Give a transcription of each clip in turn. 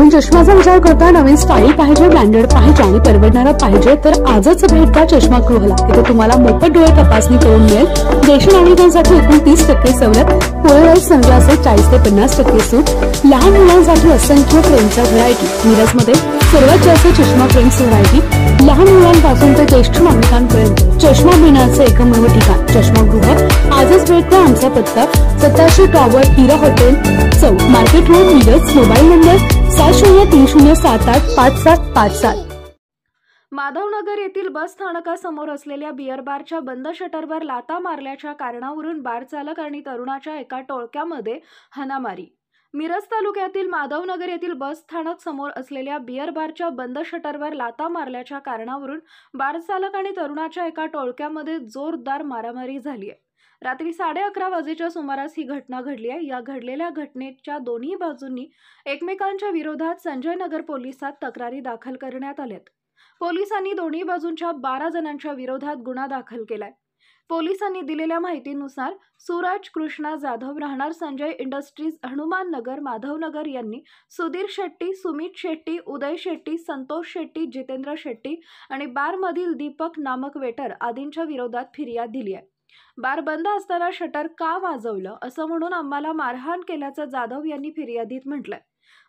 आपण चष्म्याचा विचार करता नवीन स्टाईल पाहिजे, ब्रँडेड पाहिजे आणि परवडणारा पाहिजे तर आजच भेट द्या चष्मा गृहला। इथे तुम्हाला मोफत डोळे तपासणी करून मिळेल। ज्येष्ठ नागरिकांसाठी एकूण 30% सवलत, पोलराइड सनग्लासेस 40 ते 50% सूट, लहान मुलांसाठी असंख्य फ्रेमच्या व्हरायटी। मिरजमध्ये सर्वात जास्त चष्मा फ्रेम्स व्हरायटी, लहान मुलांपासून ते ज्येष्ठ नागरिकांपर्यंत चष्मा घेण्याचे एकमेव ठिकाण चष्मा गृह। आजच भेट द्या। आमचा पत्ता 87 टॉवर, हिरा हॉटेल चौक, market road, Miraj. Mobile number 7030785757। Madhavnagar येथील बस स्थानकासमोर असलेल्या बियर बारच्या बंद शटरवर लाथा मारल्याच्या कारणावरून बार चालक आणि तरुणाच्या एका टोळक्यामध्ये हाणामारी। मिरज तालुक्यातील माधवनगर येथील बस स्थानक समोर असलेल्या बियर बारच्या बंद शटरवर लाथा मारल्याच्या कारणावरून बार चालक आणि तरुणाच्या एका टोळक्यामध्ये जोरदार मारामारी झाली आहे। रात्री 11:30 वाजेच्या सुमारास ही घटना घडली आहे। या घडलेल्या घटनेच्या दोन्ही बाजूंनी एकमेकांच्या विरोधात संजय नगर पोलिसात तक्रारी दाखल करण्यात आल्यात। पोलिसांनी दोन्ही बाजूंच्या 12 जणांच्या विरोधात गुन्हा दाखल केलाय। पोलिसांनी दिलेल्या माहितीनुसार सूरज कृष्णा जाधव राहणार संजय इंडस्ट्रीज, हनुमान नगर, माधवनगर यांनी सुधीर शेट्टी, सुमित शेट्टी, उदय शेट्टी, संतोष शेट्टी, जितेंद्र शेट्टी आणि बारमधील दीपक नामक वेटर आदींच्या विरोधात फिर्याद दिली आहे। बार बंद असताना शटर का वाजवलं असं म्हणून आम्हाला मारहाण केल्याचं जाधव यांनी फिर्यादीत म्हटलंय।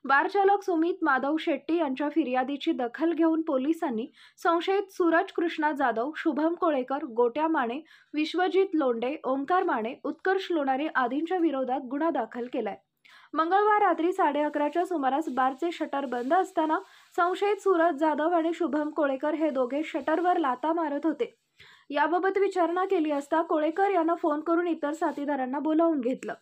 बार चालक सुमित माधव शेट्टी यांच्या फिर्यादीची दखल घेऊन पोलिसांनी संशयित सूरज कृष्णा जाधव, शुभम कोळेकर, गोट्या माने, विश्वजित लोंढे, ओंकार माने, उत्कर्ष लोणारे आदींच्या विरोधात गुन्हा दाखल केलाय। मंगळवार रात्री 11:30च्या सुमारास बारचे शटर बंद असताना संशयित सूरज जाधव आणि शुभम कोळेकर हे दोघे शटरवर लाथा मारत होते। याबाबत विचारणा केली असता कोळेकर यांना फोन करून इतर साथीदारांना बोलावून घेतलं।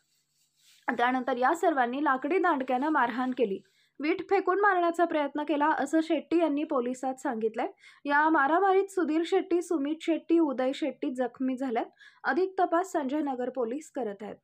त्यानंतर या सर्वांनी लाकडी दांडक्याने मारहाण केली, वीट फेकून मारण्याचा प्रयत्न केला असं शेट्टी यांनी पोलिसात सांगितलंय। या मारामारीत सुधीर शेट्टी, सुमित शेट्टी, उदय शेट्टी जखमी झाल्यात। अधिक तपास संजय नगर पोलीस करत आहेत।